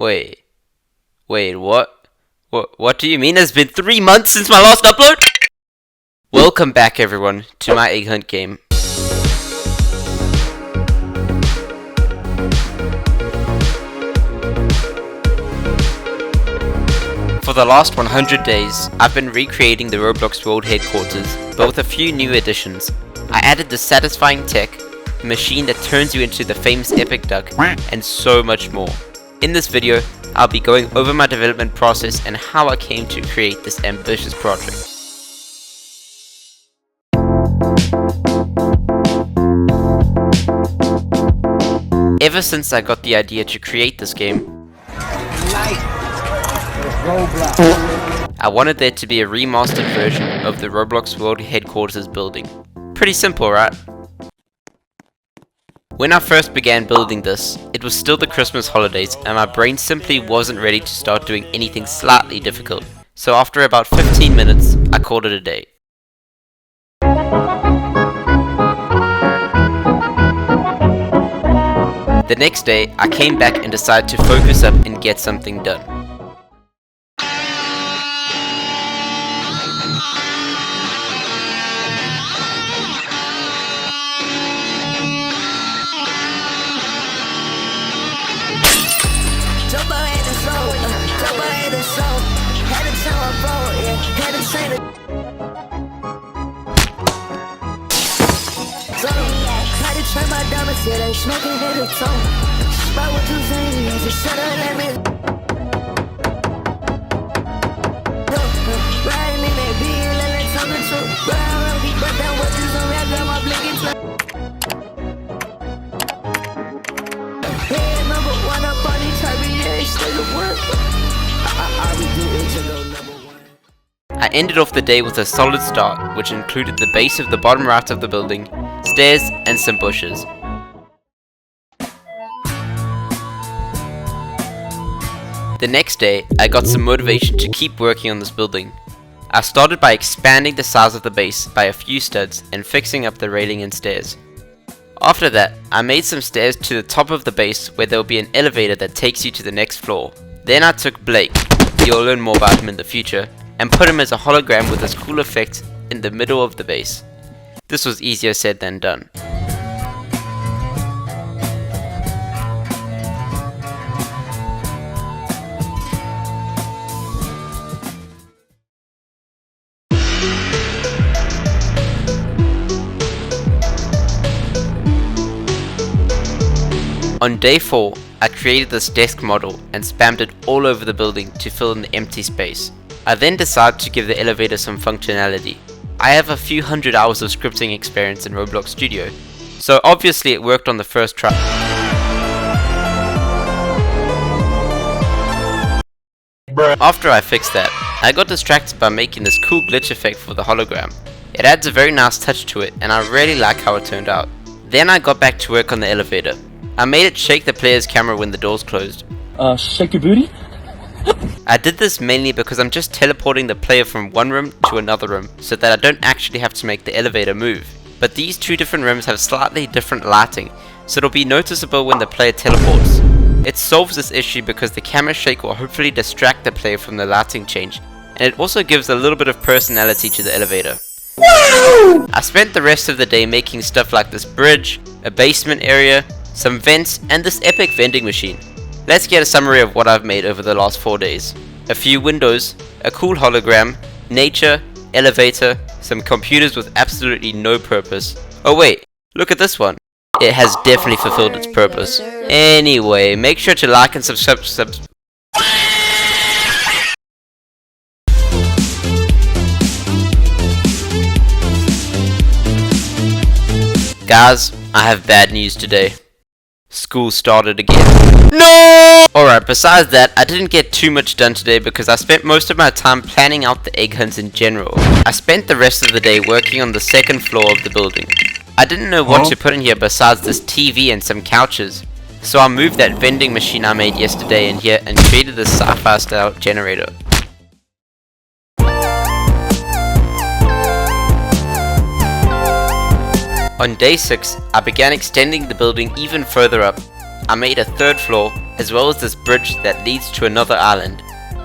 Wait, what? What do you mean it's been 3 months since my last upload? Welcome back everyone to my Egg Hunt game. For the last 100 days, I've been recreating the Roblox World Headquarters, but with a few new additions. I added the satisfying tech, the machine that turns you into the famous epic duck, and so much more. In this video, I'll be going over my development process and how I came to create this ambitious project. Ever since I got the idea to create this game, I wanted there to be a remastered version of the Roblox World Headquarters building. Pretty simple, right? When I first began building this, it was still the Christmas holidays and my brain simply wasn't ready to start doing anything slightly difficult. So after about 15 minutes, I called it a day. The next day, I came back and decided to focus up and get something done. I ended off the day with a solid start, which included the base of the bottom right of the building, stairs, and some bushes. The next day, I got some motivation to keep working on this building. I started by expanding the size of the base by a few studs and fixing up the railing and stairs. After that, I made some stairs to the top of the base where there will be an elevator that takes you to the next floor. Then I took Blake, you'll learn more about him in the future, and put him as a hologram with this cool effect in the middle of the base. This was easier said than done. On day 4, I created this desk model and spammed it all over the building to fill in the empty space. I then decided to give the elevator some functionality. I have a few hundred hours of scripting experience in Roblox Studio, so obviously it worked on the first try. After I fixed that, I got distracted by making this cool glitch effect for the hologram. It adds a very nice touch to it and I really like how it turned out. Then I got back to work on the elevator. I made it shake the player's camera when the doors closed. Shake your booty? I did this mainly because I'm just teleporting the player from one room to another room so that I don't actually have to make the elevator move. But these two different rooms have slightly different lighting, so it'll be noticeable when the player teleports. It solves this issue because the camera shake will hopefully distract the player from the lighting change, and it also gives a little bit of personality to the elevator. I spent the rest of the day making stuff like this bridge, a basement area, some vents, and this epic vending machine. Let's get a summary of what I've made over the last 4 days. A few windows, a cool hologram, nature, elevator, some computers with absolutely no purpose. Oh wait, look at this one. It has definitely fulfilled its purpose. Anyway, make sure to like and subscribe. Guys, I have bad news today. School started again. No! Alright, besides that, I didn't get too much done today because I spent most of my time planning out the egg hunts in general. I spent the rest of the day working on the second floor of the building. I didn't know what to put in here besides this TV and some couches. So I moved that vending machine I made yesterday in here and created this sci-fi style generator. On day 6, I began extending the building even further up. I made a third floor, as well as this bridge that leads to another island.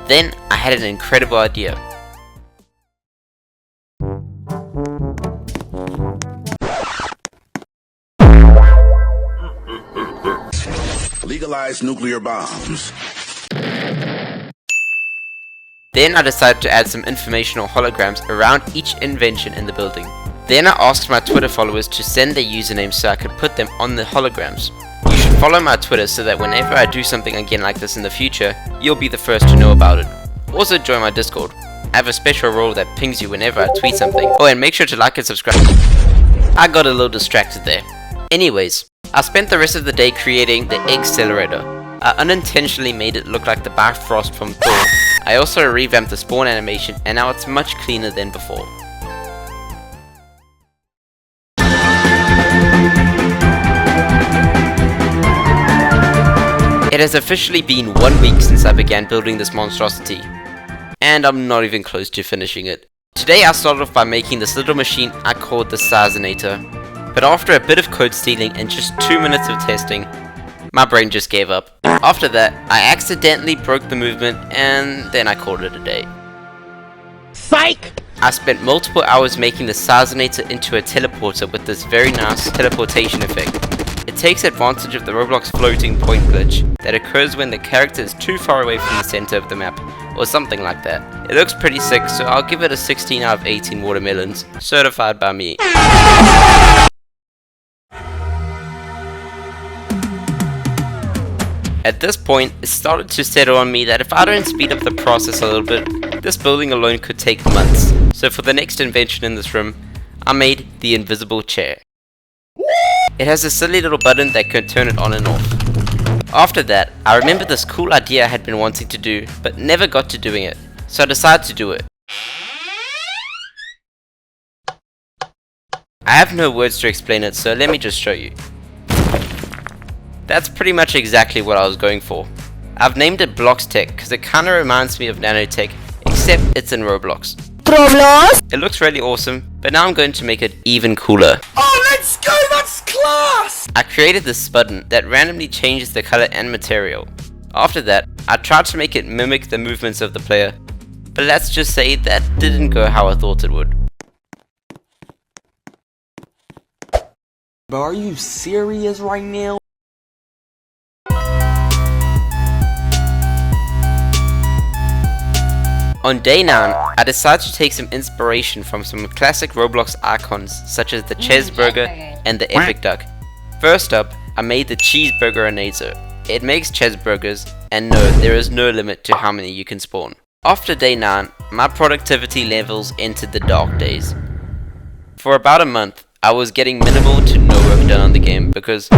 Then I had an incredible idea. Legalize nuclear bombs. Then I decided to add some informational holograms around each invention in the building. Then I asked my Twitter followers to send their usernames so I could put them on the holograms. You should follow my Twitter so that whenever I do something again like this in the future, you'll be the first to know about it. Also join my Discord. I have a special role that pings you whenever I tweet something. Oh, and make sure to like and subscribe. I got a little distracted there. Anyways, I spent the rest of the day creating the egg accelerator. I unintentionally made it look like the Bifrost from Thor. I also revamped the spawn animation and now it's much cleaner than before. It has officially been 1 week since I began building this monstrosity, and I'm not even close to finishing it. Today I started off by making this little machine I called the Sizenator, but after a bit of code stealing and just 2 minutes of testing, my brain just gave up. After that, I accidentally broke the movement and then I called it a day. Psych! I spent multiple hours making the Sizenator into a teleporter with this very nice teleportation effect. It takes advantage of the Roblox floating point glitch that occurs when the character is too far away from the center of the map, or something like that. It looks pretty sick, so I'll give it a 16 out of 18 watermelons, certified by me. At this point, it started to settle on me that if I don't speed up the process a little bit, this building alone could take months. So for the next invention in this room, I made the invisible chair. It has a silly little button that can turn it on and off. After that, I remembered this cool idea I had been wanting to do, but never got to doing it, so I decided to do it. I have no words to explain it, so let me just show you. That's pretty much exactly what I was going for. I've named it Blox Tech because it kinda reminds me of nanotech, except it's in Roblox. Roblox? It looks really awesome, but now I'm going to make it even cooler. Oh, let's go! That's class! I created this button that randomly changes the color and material. After that, I tried to make it mimic the movements of the player, but let's just say that didn't go how I thought it would. But are you serious right now? On day 9, I decided to take some inspiration from some classic Roblox icons such as the Cheeseburger and the Epic Duck. First up, I made the Cheeseburger Rennaisance. It makes cheeseburgers, and no, there is no limit to how many you can spawn. After day 9, my productivity levels entered the dark days. For about a month, I was getting minimal to no work done on the game because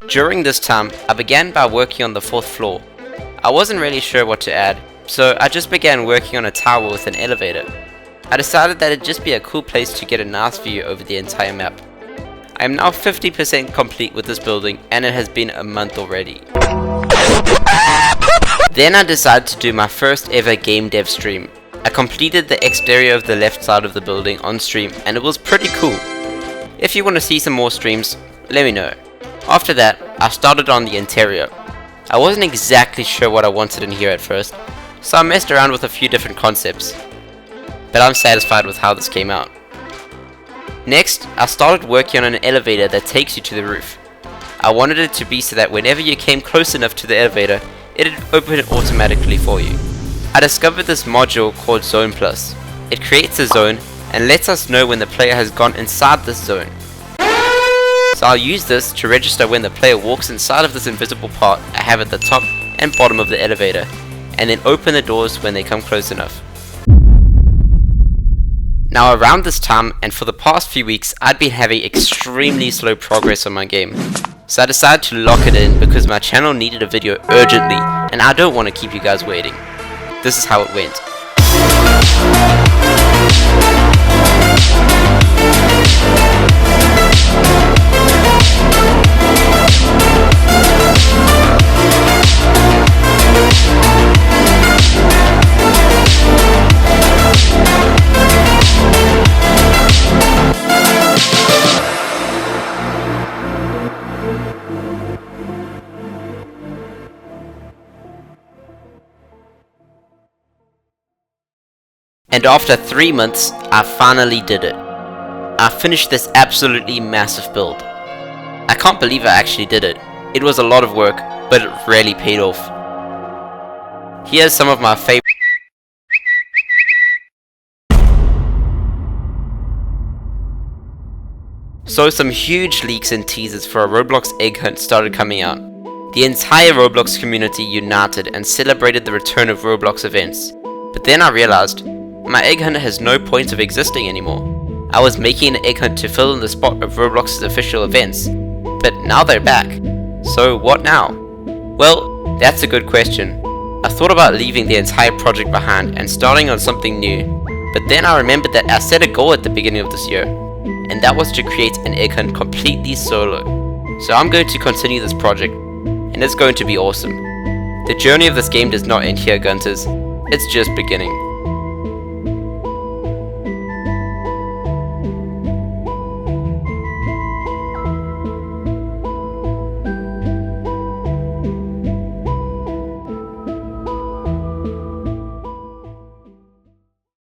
During this time, I began by working on the 4th floor. I wasn't really sure what to add, so I just began working on a tower with an elevator. I decided that it'd just be a cool place to get a nice view over the entire map. I am now 50% complete with this building and it has been a month already. Then I decided to do my first ever game dev stream. I completed the exterior of the left side of the building on stream and it was pretty cool. If you want to see some more streams, let me know. After that, I started on the interior. I wasn't exactly sure what I wanted in here at first, so I messed around with a few different concepts. But I'm satisfied with how this came out. Next, I started working on an elevator that takes you to the roof. I wanted it to be so that whenever you came close enough to the elevator, it'd open it automatically for you. I discovered this module called Zone Plus. It creates a zone and lets us know when the player has gone inside this zone. So I'll use this to register when the player walks inside of this invisible part I have at the top and bottom of the elevator, and then open the doors when they come close enough. Now around this time and for the past few weeks, I'd been having extremely slow progress on my game. So I decided to lock it in because my channel needed a video urgently and I don't want to keep you guys waiting. This is how it went. And after 3 months, I finally did it. I finished this absolutely massive build. I can't believe I actually did it. It was a lot of work, but it really paid off. Here's some of my favorite. So some huge leaks and teasers for a Roblox Egg Hunt started coming out. The entire Roblox community united and celebrated the return of Roblox events. But then I realized, my Egg Hunt has no point of existing anymore. I was making an Egg Hunt to fill in the spot of Roblox's official events, but now they're back. So what now? Well, that's a good question. I thought about leaving the entire project behind and starting on something new, but then I remembered that I set a goal at the beginning of this year, and that was to create an Egg Hunt completely solo. So I'm going to continue this project, and it's going to be awesome. The journey of this game does not end here, Gunters. It's just beginning.